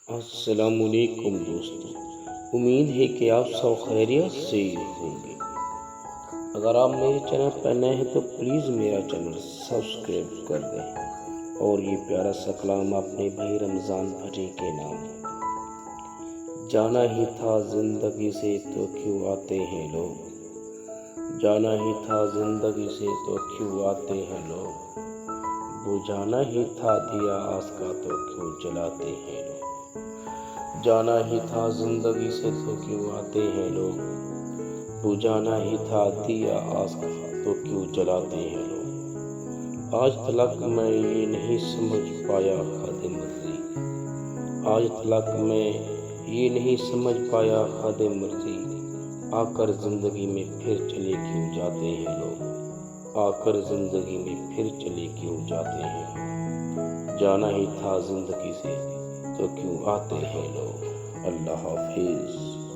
السلام علیکم دوستو، امید ہے کہ آپ سب خیریت سے ہوں گے۔ اگر آپ میرے چینل پر نئے ہیں تو پلیز میرا چینل سبسکرائب کر دیں اور یہ پیارا سا کلام اپنے بھائی رمضان بھائی کے نام۔ جانا ہی تھا زندگی سے تو کیوں آتے ہیں لوگ، جانا ہی تھا زندگی سے تو کیوں آتے ہیں لوگ، بجھانا ہی تھا دیا آس کا تو کیوں جلاتے ہیں لوگ، جانا ہی تھا زندگی سے تو کیوں آتے ہیں لوگ، بجھانا ہی تھا دیا آس کا تو کیوں جلاتے ہیں لوگ۔ آج تلک میں یہ نہیں سمجھ پایا حد مرضی، آج تلک میں یہ نہیں سمجھ پایا حد مرضی، آ کر زندگی میں پھر چلے کیوں جاتے ہیں لوگ، آ کر زندگی میں پھر چلے کیوں جاتے ہیں لوگ، جانا ہی تھا زندگی سے تو کیوں آتے ہیں لوگ۔ اللہ حافظ۔